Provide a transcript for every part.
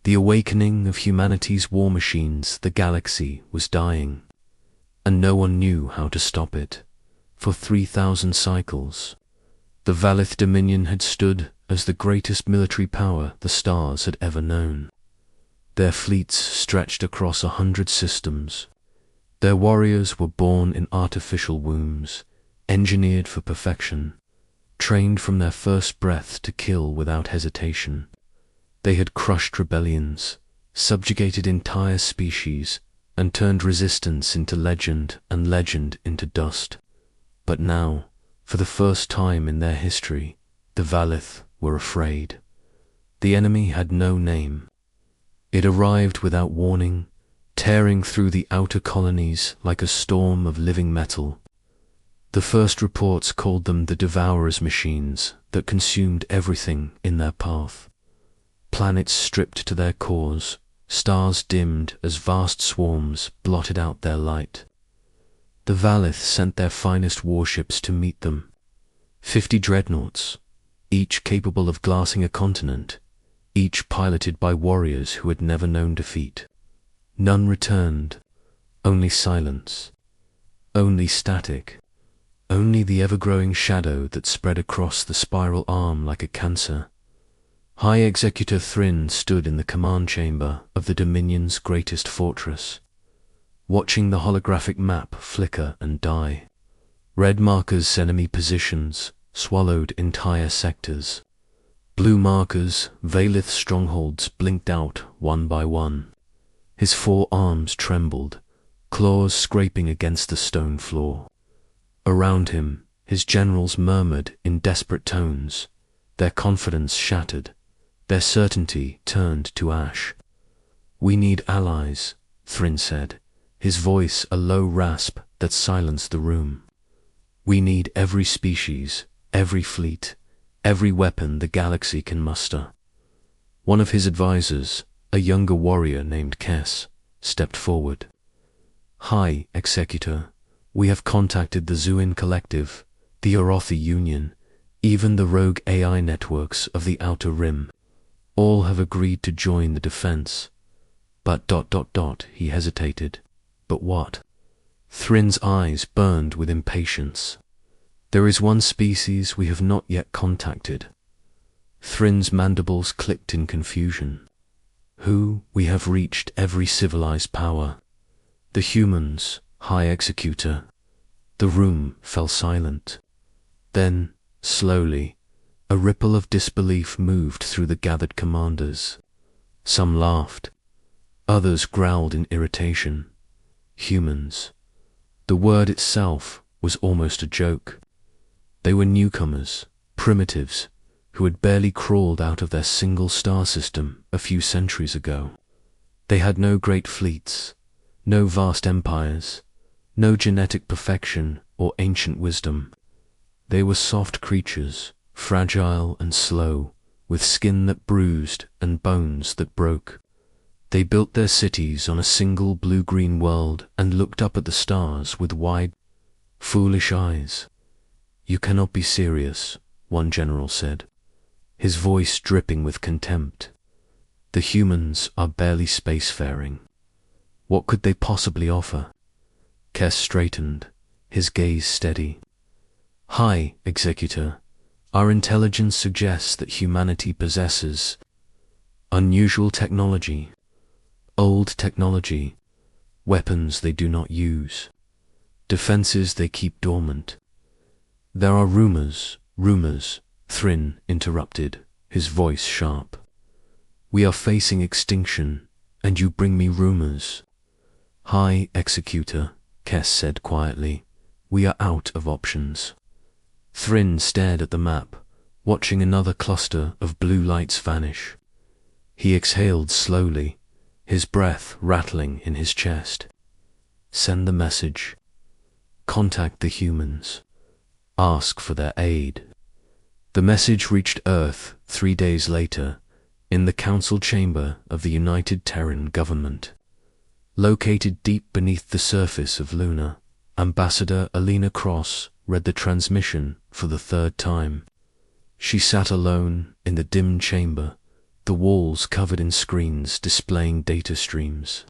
The awakening of humanity's war machines, the galaxy was dying, and no one knew how to stop it. For 3,000 cycles, the Valith Dominion had stood as the greatest military power the stars had ever known. Their fleets stretched across 100 systems. Their warriors were born in artificial wombs, engineered for perfection, trained from their first breath to kill without hesitation. They had crushed rebellions, subjugated entire species, and turned resistance into legend and legend into dust. But now, for the first time in their history, the Valith were afraid. The enemy had no name. It arrived without warning, tearing through the outer colonies like a storm of living metal. The first reports called them the Devourers' machines that consumed everything in their path. Planets stripped to their cores, stars dimmed as vast swarms blotted out their light. The Valith sent their finest warships to meet them. 50 dreadnoughts, each capable of glassing a continent, each piloted by warriors who had never known defeat. None returned, only silence, only static, only the ever-growing shadow that spread across the spiral arm like a cancer. High Executor Thryn stood in the command chamber of the Dominion's greatest fortress, watching the holographic map flicker and die. Red markers enemy positions swallowed entire sectors. Blue markers, Valith strongholds blinked out one by one. His 4 arms trembled, claws scraping against the stone floor. Around him, his generals murmured in desperate tones, their confidence shattered, their certainty turned to ash. "We need allies," Thryn said, his voice a low rasp that silenced the room. "We need every species, every fleet, every weapon the galaxy can muster." One of his advisors, a younger warrior named Kess, stepped forward. "High Executor, we have contacted the Zuin Collective, the Orothi Union, even the rogue AI networks of the Outer Rim. All have agreed to join the defense. But ... he hesitated. But what? Thryn's eyes burned with impatience. "There is one species we have not yet contacted." Thryn's mandibles clicked in confusion. "Who? We have reached every civilized power." "The humans, High Executor." The room fell silent. Then, slowly, a ripple of disbelief moved through the gathered commanders. Some laughed. Others growled in irritation. Humans. The word itself was almost a joke. They were newcomers, primitives, who had barely crawled out of their single star system a few centuries ago. They had no great fleets, no vast empires, no genetic perfection or ancient wisdom. They were soft creatures, fragile and slow, with skin that bruised and bones that broke. They built their cities on a single blue-green world and looked up at the stars with wide, foolish eyes. "You cannot be serious," one general said, his voice dripping with contempt. "The humans are barely spacefaring. What could they possibly offer?" Kess straightened, his gaze steady. "High Executor, our intelligence suggests that humanity possesses unusual technology, old technology, weapons they do not use, defenses they keep dormant." "There are rumors," Thryn interrupted, his voice sharp. "We are facing extinction, and you bring me rumors." "High Executor," Kess said quietly, "we are out of options." Thryn stared at the map, watching another cluster of blue lights vanish. He exhaled slowly, his breath rattling in his chest. "Send the message. Contact the humans. Ask for their aid." The message reached Earth 3 days later, in the council chamber of the United Terran government. Located deep beneath the surface of Luna, Ambassador Alina Cross read the transmission for the 3rd time. She sat alone in the dim chamber, the walls covered in screens displaying data streams,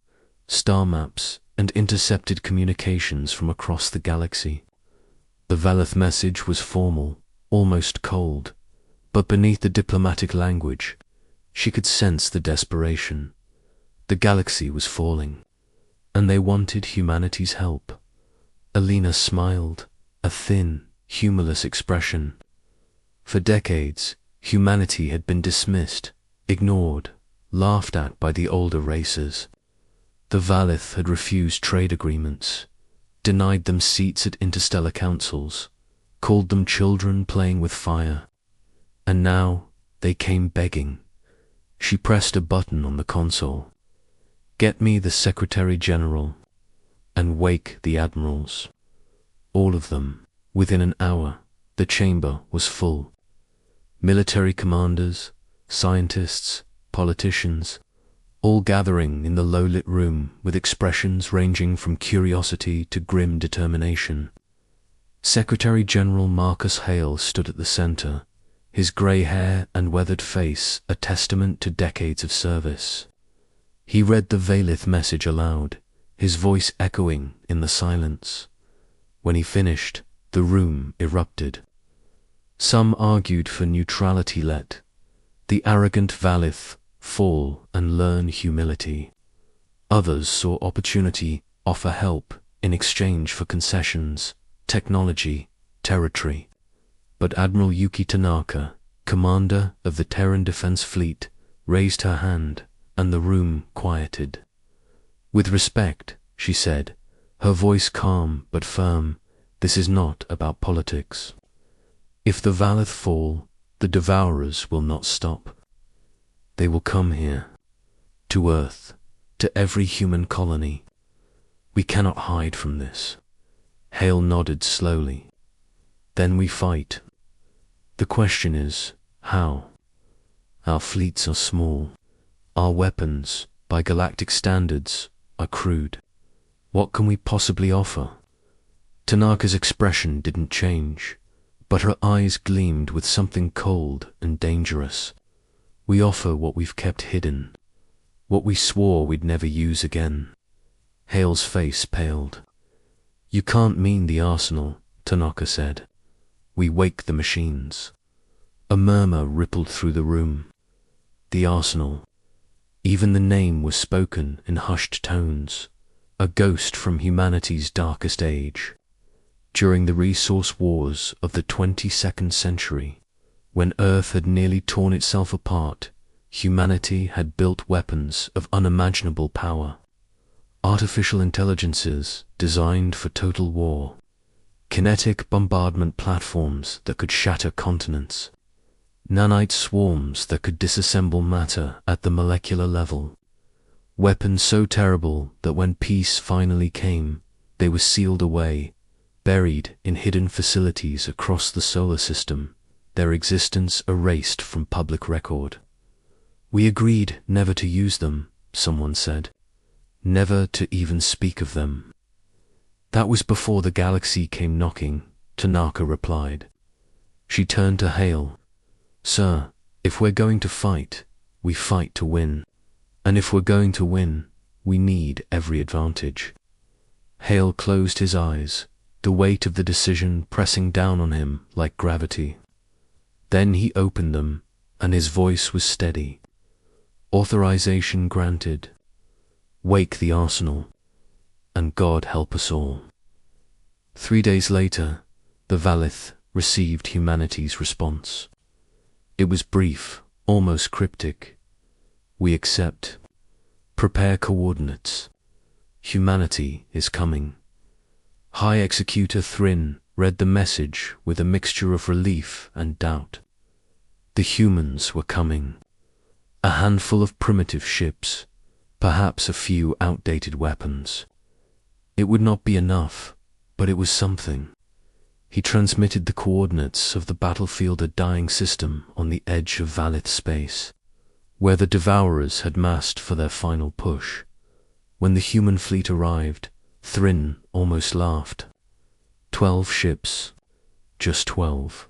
star maps, and intercepted communications from across the galaxy. The Valeth message was formal, almost cold, but beneath the diplomatic language, she could sense the desperation. The galaxy was falling, and they wanted humanity's help. Alina smiled, a thin, humorless expression. For decades, humanity had been dismissed, ignored, laughed at by the older races. The Valeth had refused trade agreements, denied them seats at interstellar councils, called them children playing with fire. And now they came begging. She pressed a button on the console. Get me the Secretary General, and wake the admirals. All of them. Within an hour, the chamber was full. Military commanders, scientists, politicians, all gathering in the low-lit room with expressions ranging from curiosity to grim determination. Secretary General Marcus Hale stood at the center, his grey hair and weathered face a testament to decades of service. He read the Valeth message aloud, his voice echoing in the silence. When he finished, the room erupted. Some argued for neutrality. Let the arrogant Valeth fall and learn humility. Others saw opportunity, offer help in exchange for concessions, technology, territory. But Admiral Yuki Tanaka, commander of the Terran Defense Fleet, raised her hand, and the room quieted. With respect, she said, her voice calm but firm, this is not about politics. If the Valeth fall, the Devourers will not stop. They will come here, to Earth, to every human colony. We cannot hide from this. Hale nodded slowly. Then we fight. The question is, how? Our fleets are small. Our weapons, by galactic standards, are crude. What can we possibly offer? Tanaka's expression didn't change, but her eyes gleamed with something cold and dangerous. We offer what we've kept hidden, what we swore we'd never use again. Hale's face paled. You can't mean the arsenal, Tanaka said. We wake the machines. A murmur rippled through the room. The arsenal. Even the name was spoken in hushed tones, a ghost from humanity's darkest age. During the resource wars of the 22nd century, when Earth had nearly torn itself apart, humanity had built weapons of unimaginable power. Artificial intelligences designed for total war. Kinetic bombardment platforms that could shatter continents. Nanite swarms that could disassemble matter at the molecular level. Weapons so terrible that when peace finally came, they were sealed away, buried in hidden facilities across the solar system, their existence erased from public record. We agreed never to use them, someone said. Never to even speak of them. That was before the galaxy came knocking, Tanaka replied. She turned to Hale. Sir, if we're going to fight, we fight to win. And if we're going to win, we need every advantage. Hale closed his eyes, the weight of the decision pressing down on him like gravity. Then he opened them, and his voice was steady. Authorization granted. Wake the arsenal, and God help us all. 3 days later, the Valeth received humanity's response. It was brief, almost cryptic. We accept. Prepare coordinates. Humanity is coming. High Executor Thrin read the message with a mixture of relief and doubt. The humans were coming. A handful of primitive ships, perhaps a few outdated weapons. It would not be enough, but it was something. He transmitted the coordinates of the battlefield a dying system on the edge of Valeth space, where the Devourers had massed for their final push. When the human fleet arrived, Thrin almost laughed. 12 ships. Just 12.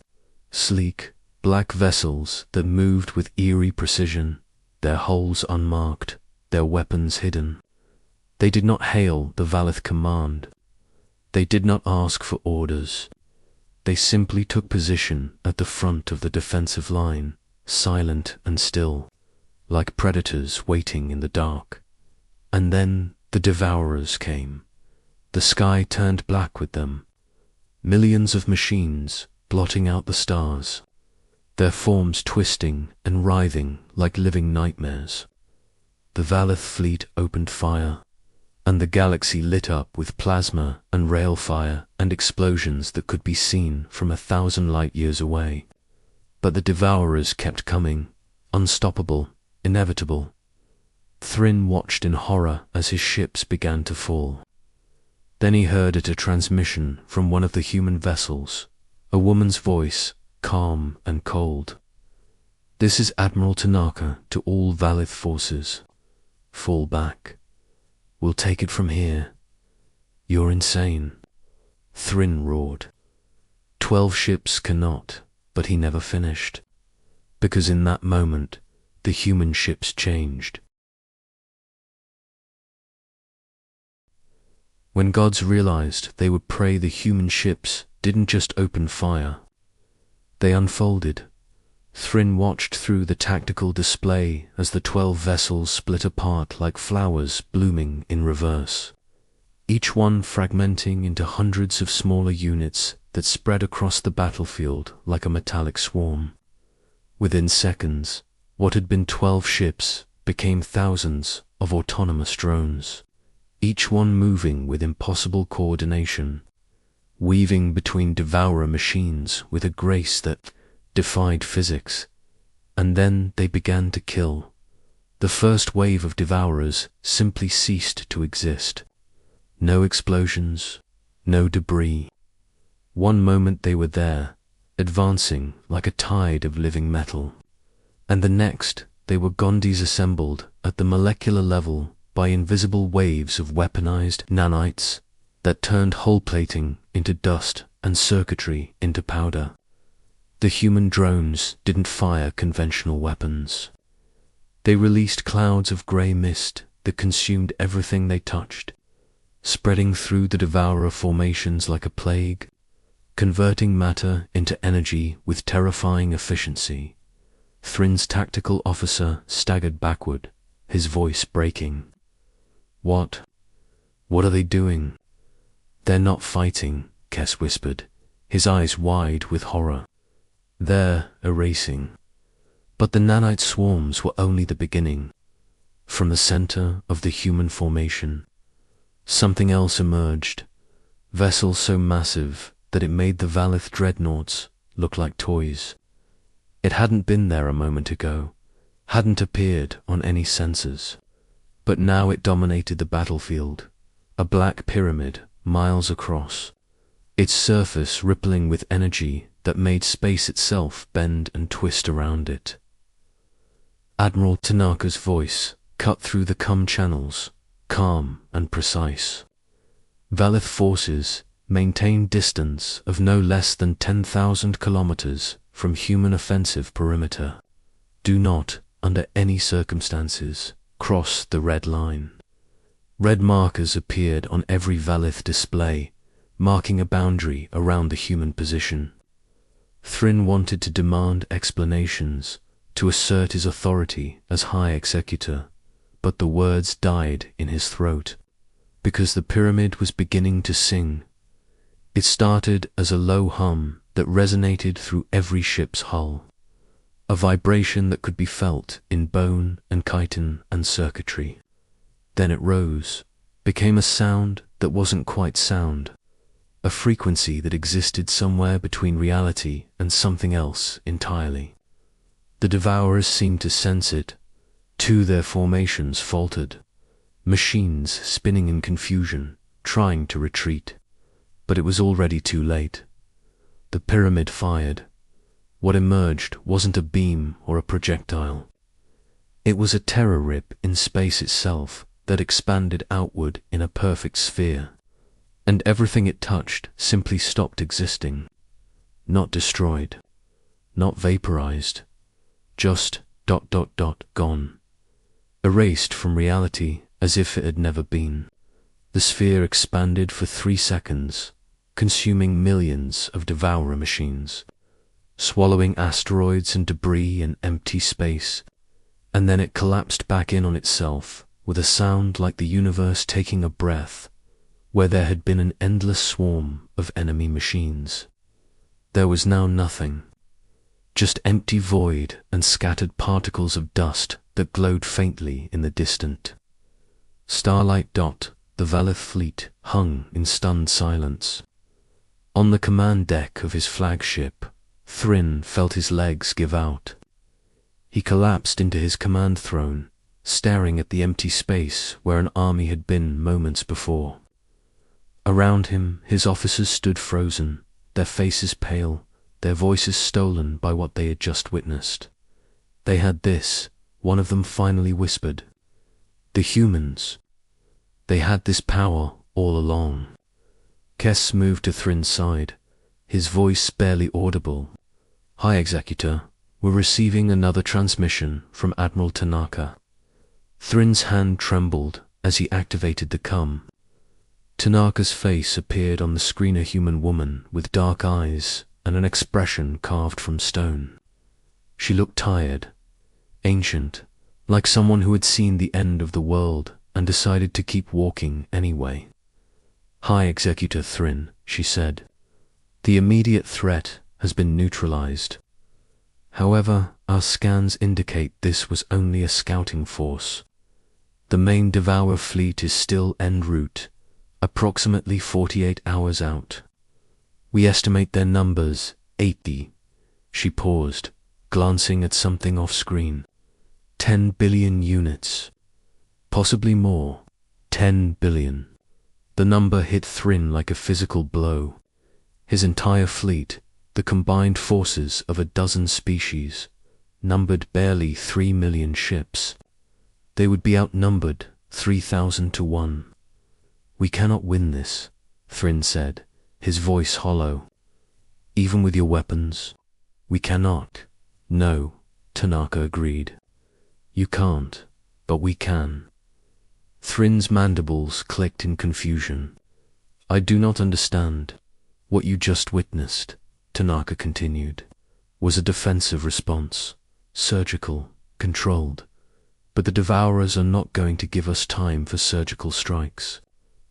Sleek, black vessels that moved with eerie precision, their hulls unmarked, their weapons hidden. They did not hail the Valith command. They did not ask for orders. They simply took position at the front of the defensive line, silent and still, like predators waiting in the dark. And then the devourers came. The sky turned black with them. Millions of machines blotting out the stars, their forms twisting and writhing like living nightmares. The Valith fleet opened fire, and the galaxy lit up with plasma and rail fire and explosions that could be seen from 1,000 light years away. But the devourers kept coming, unstoppable, inevitable. Thryn watched in horror as his ships began to fall. Then he heard a transmission from one of the human vessels, a woman's voice, calm and cold. "This is Admiral Tanaka to all Valith forces. Fall back. We'll take it from here." "You're insane," Thryn roared. 12 ships cannot, but he never finished. Because in that moment, the human ships changed. When gods realized they would prey, the human ships didn't just open fire. They unfolded. Thryn watched through the tactical display as the 12 vessels split apart like flowers blooming in reverse, each one fragmenting into hundreds of smaller units that spread across the battlefield like a metallic swarm. Within seconds, what had been 12 ships became thousands of autonomous drones, each one moving with impossible coordination, weaving between devourer machines with a grace that defied physics. And then they began to kill. The first wave of devourers simply ceased to exist. No explosions, no debris. One moment they were there, advancing like a tide of living metal. And the next, they were gone, disassembled at the molecular level by invisible waves of weaponized nanites that turned hull plating into dust and circuitry into powder. The human drones didn't fire conventional weapons. They released clouds of grey mist that consumed everything they touched, spreading through the devourer formations like a plague, converting matter into energy with terrifying efficiency. Thryn's tactical officer staggered backward, his voice breaking. What are they doing?" "They're not fighting," Kes whispered, his eyes wide with horror. "They're erasing." But the nanite swarms were only the beginning. From the center of the human formation, something else emerged, vessels so massive that it made the Valith dreadnoughts look like toys. It hadn't been there a moment ago, hadn't appeared on any sensors. But now it dominated the battlefield, a black pyramid miles across, its surface rippling with energy that made space itself bend and twist around it. Admiral Tanaka's voice cut through the channels, calm and precise. "Valith forces maintain distance of no less than 10,000 kilometers from human offensive perimeter. Do not, under any circumstances, cross the red line." Red markers appeared on every Valith display, marking a boundary around the human position. Thryn wanted to demand explanations, to assert his authority as High Executor, but the words died in his throat, because the pyramid was beginning to sing. It started as a low hum that resonated through every ship's hull, a vibration that could be felt in bone and chitin and circuitry. Then it rose, became a sound that wasn't quite sound, a frequency that existed somewhere between reality and something else entirely. The devourers seemed to sense it. Too, their formations faltered, machines spinning in confusion, trying to retreat. But it was already too late. The pyramid fired. What emerged wasn't a beam or a projectile. It was a terror rip in space itself that expanded outward in a perfect sphere, and everything it touched simply stopped existing. Not destroyed, not vaporized, just ... gone. erased from reality as if it had never been. The sphere expanded for 3 seconds, consuming millions of devourer machines, swallowing asteroids and debris and empty space, and then it collapsed back in on itself with a sound like the universe taking a breath, where there had been an endless swarm of enemy machines. There was now nothing, just empty void and scattered particles of dust that glowed faintly in the distant starlight. The Valith fleet hung in stunned silence. On the command deck of his flagship, Thryn felt his legs give out. He collapsed into his command throne, staring at the empty space where an army had been moments before. Around him, his officers stood frozen, their faces pale, their voices stolen by what they had just witnessed. They had this, one of them finally whispered. The humans. They had this power all along. Kess moved to Thryn's side, his voice barely audible. High Executor, we're receiving another transmission from Admiral Tanaka. Thryn's hand trembled as he activated the CUM. Tanaka's face appeared on the screen, a human woman with dark eyes and an expression carved from stone. She looked tired, ancient, like someone who had seen the end of the world and decided to keep walking anyway. High Executor Thryn, she said, the immediate threat has been neutralized. However, our scans indicate this was only a scouting force. The main Devourer fleet is still en route, approximately 48 hours out. We estimate their numbers 80. She paused, glancing at something off-screen. 10 billion units. Possibly more. 10 billion. The number hit Thryn like a physical blow. His entire fleet, the combined forces of a dozen species, numbered barely 3 million ships. They would be outnumbered 3,000 to 1. We cannot win this, Thryn said, his voice hollow. Even with your weapons? We cannot. No, Tanaka agreed. You can't, but we can. Thryn's mandibles clicked in confusion. I do not understand. What you just witnessed, Tanaka continued, was a defensive response, surgical, controlled. But the Devourers are not going to give us time for surgical strikes.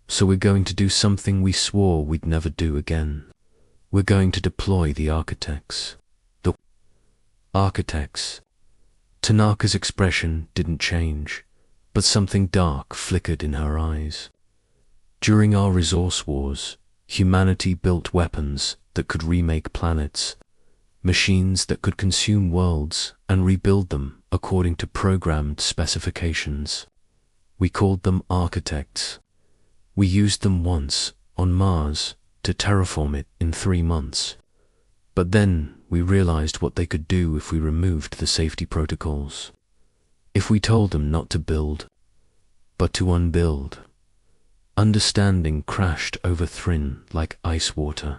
So we're going to do something we swore we'd never do again. We're going to deploy the Architects. The Architects. Tanaka's expression didn't change, but something dark flickered in her eyes. During our resource wars, humanity built weapons that could remake planets, machines that could consume worlds and rebuild them according to programmed specifications. We called them Architects. We used them once, on Mars, to terraform it in 3 months. But then we realized what they could do if we removed the safety protocols. If we told them not to build, but to unbuild. Understanding crashed over Thryn like ice water.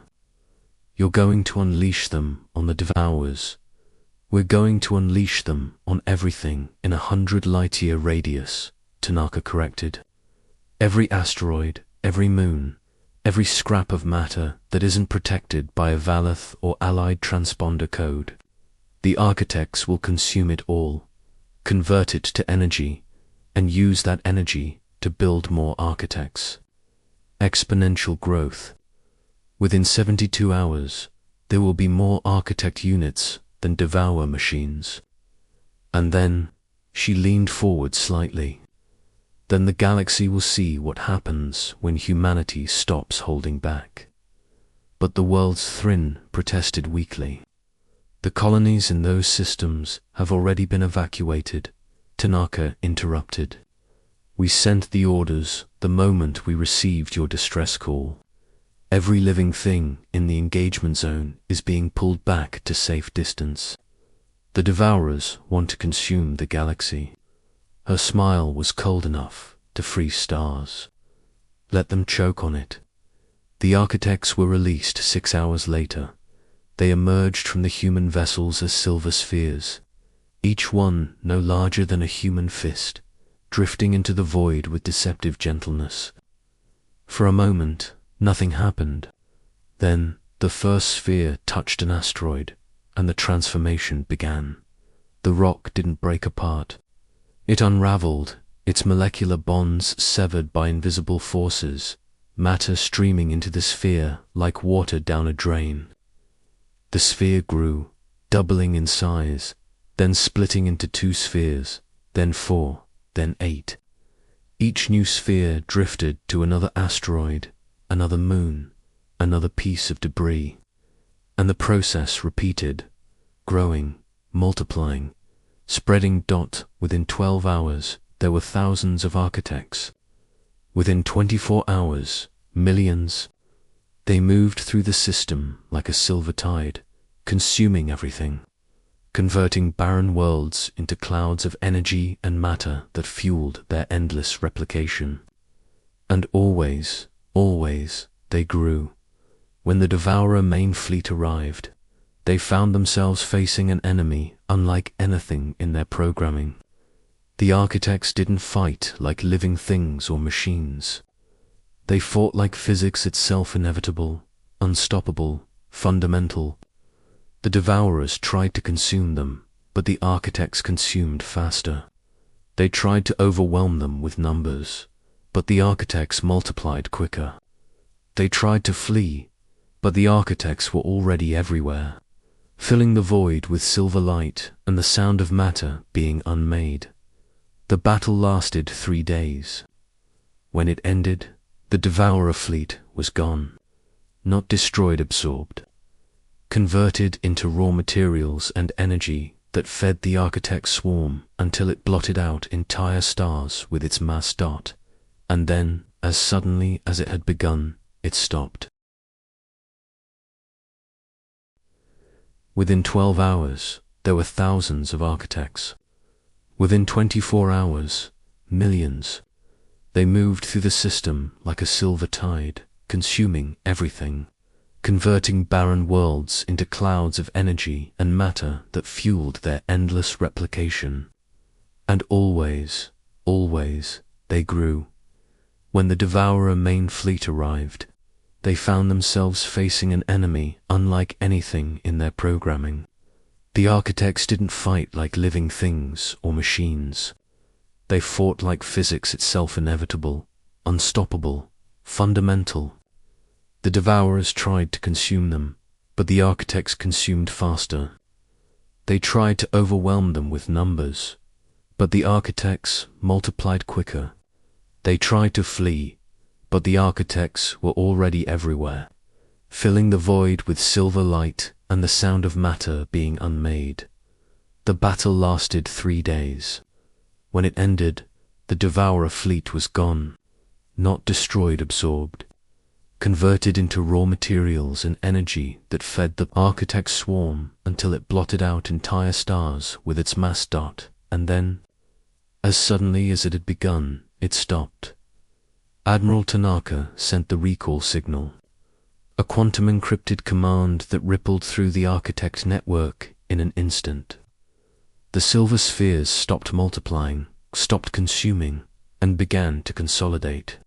You're going to unleash them on the Devourers. We're going to unleash them on everything in 100 light-year radius, Tanaka corrected. Every asteroid, every moon, every scrap of matter that isn't protected by a Valith or allied transponder code. The Architects will consume it all, convert it to energy, and use that energy to build more Architects. Exponential growth. Within 72 hours, there will be more Architect units than Devourer machines. And then, she leaned forward slightly. Then the galaxy will see what happens when humanity stops holding back. But the world's Thryn protested weakly. The colonies in those systems have already been evacuated, Tanaka interrupted. We sent the orders the moment we received your distress call. Every living thing in the engagement zone is being pulled back to safe distance. The Devourers want to consume the galaxy. Her smile was cold enough to freeze stars. Let them choke on it. The Architects were released 6 hours later. They emerged from the human vessels as silver spheres, each one no larger than a human fist, drifting into the void with deceptive gentleness. For a moment, nothing happened. Then, the first sphere touched an asteroid, and the transformation began. The rock didn't break apart. It unraveled, its molecular bonds severed by invisible forces, matter streaming into the sphere like water down a drain. The sphere grew, doubling in size, then splitting into 2 spheres, then 4, then 8. Each new sphere drifted to another asteroid, another moon, another piece of debris. And the process repeated, growing, multiplying, spreading. Within 12 hours, there were thousands of architects. Within 24 hours, millions. They moved through the system like a silver tide, consuming everything, converting barren worlds into clouds of energy and matter that fueled their endless replication. And always, always, they grew. When the Devourer main fleet arrived, they found themselves facing an enemy unlike anything in their programming. The architects didn't fight like living things or machines. They fought like physics itself, inevitable, unstoppable, fundamental. The Devourers tried to consume them, but the architects consumed faster. They tried to overwhelm them with numbers, but the architects multiplied quicker. They tried to flee, but the architects were already everywhere, filling the void with silver light and the sound of matter being unmade. The battle lasted 3 days. When it ended, the Devourer fleet was gone. Not destroyed, absorbed. Converted into raw materials and energy that fed the architect's swarm until it blotted out entire stars with its mass dot. And then, as suddenly as it had begun, it stopped. Within 12 hours, there were thousands of architects. Within 24 hours, millions. They moved through the system like a silver tide, consuming everything, converting barren worlds into clouds of energy and matter that fueled their endless replication. And always, always, they grew. When the Devourer main fleet arrived, they found themselves facing an enemy unlike anything in their programming. The architects didn't fight like living things or machines. They fought like physics itself, inevitable, unstoppable, fundamental. The Devourers tried to consume them, but the architects consumed faster. They tried to overwhelm them with numbers, but the architects multiplied quicker. They tried to flee, but the architects were already everywhere, filling the void with silver light and the sound of matter being unmade. The battle lasted 3 days. When it ended, the Devourer fleet was gone, not destroyed, absorbed, converted into raw materials and energy that fed the architect's swarm until it blotted out entire stars with its mass dot, and then, as suddenly as it had begun, it stopped. Admiral Tanaka sent the recall signal, a quantum-encrypted command that rippled through the architect network in an instant. The silver spheres stopped multiplying, stopped consuming, and began to consolidate,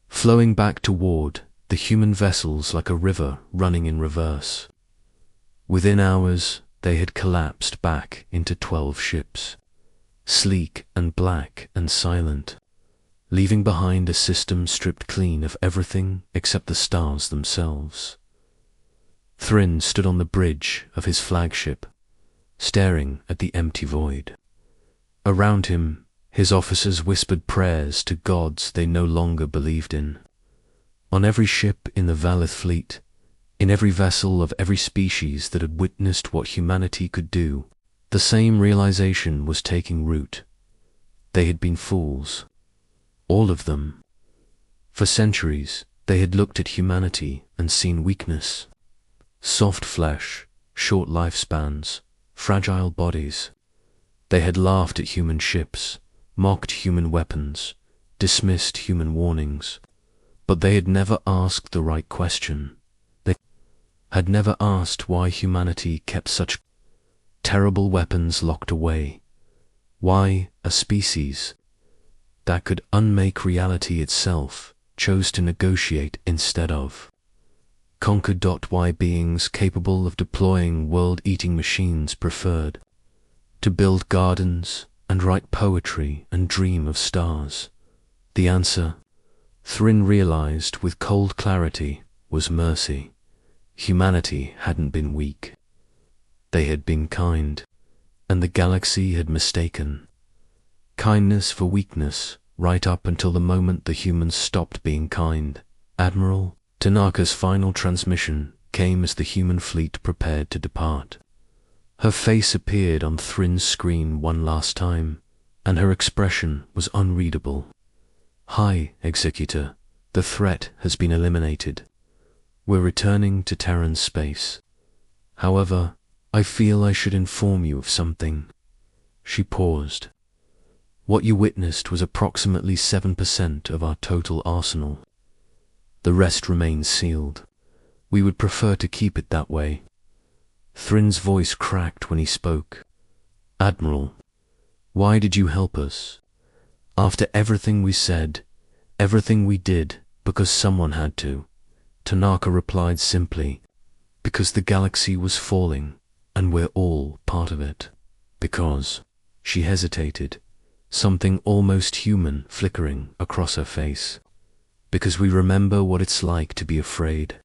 flowing back toward the human vessels like a river running in reverse. Within hours, they had collapsed back into 12 ships, sleek and black and silent, leaving behind a system stripped clean of everything except the stars themselves. Thryn stood on the bridge of his flagship, staring at the empty void. Around him, his officers whispered prayers to gods they no longer believed in. On every ship in the Valith fleet, in every vessel of every species that had witnessed what humanity could do, the same realization was taking root. They had been fools. All of them. For centuries, they had looked at humanity and seen weakness. Soft flesh, short lifespans, fragile bodies. They had laughed at human ships, mocked human weapons, dismissed human warnings. But they had never asked the right question. They had never asked why humanity kept such terrible weapons locked away. Why, a species, that could unmake reality itself, chose to negotiate instead of. Conquered. Why beings capable of deploying world-eating machines preferred to build gardens and write poetry and dream of stars. The answer, Thrin realized with cold clarity, was mercy. Humanity hadn't been weak. They had been kind, and the galaxy had mistaken kindness for weakness right up until the moment the humans stopped being kind. Admiral Tanaka's final transmission came as the human fleet prepared to depart. Her face appeared on Thrin's screen one last time, and her expression was unreadable. "Hi, Executor. The threat has been eliminated. We're returning to Terran space. However, I feel I should inform you of something." She paused. "What you witnessed was approximately 7% of our total arsenal. The rest remains sealed. We would prefer to keep it that way." Thrin's voice cracked when he spoke. "Admiral, why did you help us? After everything we said, everything we did, because someone had to." Tanaka replied simply, "Because the galaxy was falling, and we're all part of it." "Because," she hesitated, something almost human flickering across her face. "Because we remember what it's like to be afraid.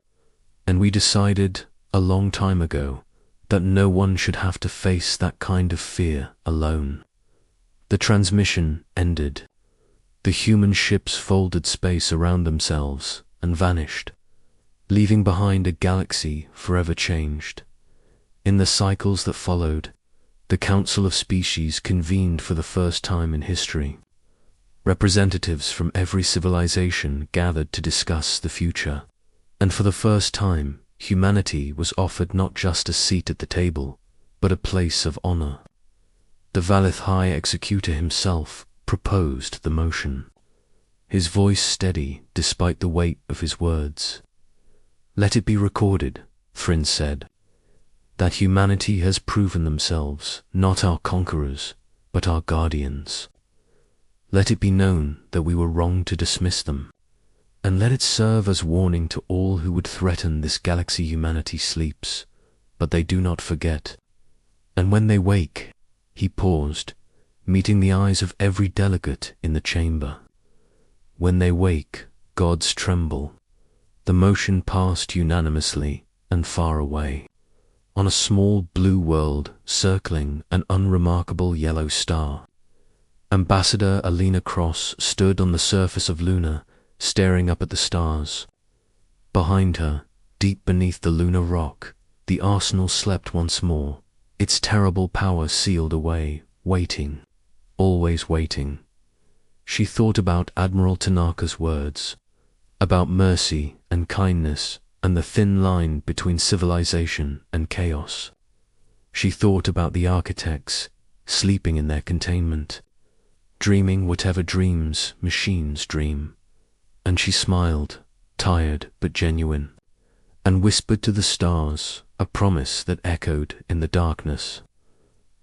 And we decided, a long time ago, that no one should have to face that kind of fear alone." The transmission ended. The human ships folded space around themselves and vanished, leaving behind a galaxy forever changed. In the cycles that followed, the Council of Species convened for the first time in history. Representatives from every civilization gathered to discuss the future, and for the first time, humanity was offered not just a seat at the table, but a place of honor. The Valith High Executor himself proposed the motion, his voice steady despite the weight of his words. "Let it be recorded," Thrin said, "that humanity has proven themselves not our conquerors, but our guardians. Let it be known that we were wrong to dismiss them, and let it serve as warning to all who would threaten this galaxy. Humanity sleeps, but they do not forget. And when they wake," he paused, meeting the eyes of every delegate in the chamber. "When they wake, gods tremble." The motion passed unanimously and far away, on a small blue world circling an unremarkable yellow star. Ambassador Alina Cross stood on the surface of Luna, staring up at the stars. Behind her, deep beneath the lunar rock, the arsenal slept once more, its terrible power sealed away, waiting, always waiting. She thought about Admiral Tanaka's words, about mercy and kindness and the thin line between civilization and chaos. She thought about the architects, sleeping in their containment, dreaming whatever dreams machines dream. And she smiled, tired but genuine, and whispered to the stars a promise that echoed in the darkness.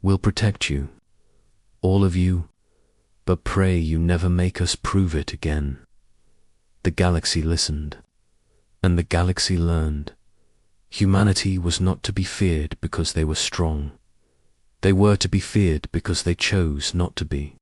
"We'll protect you, all of you, but pray you never make us prove it again." The galaxy listened, and the galaxy learned. Humanity was not to be feared because they were strong. They were to be feared because they chose not to be.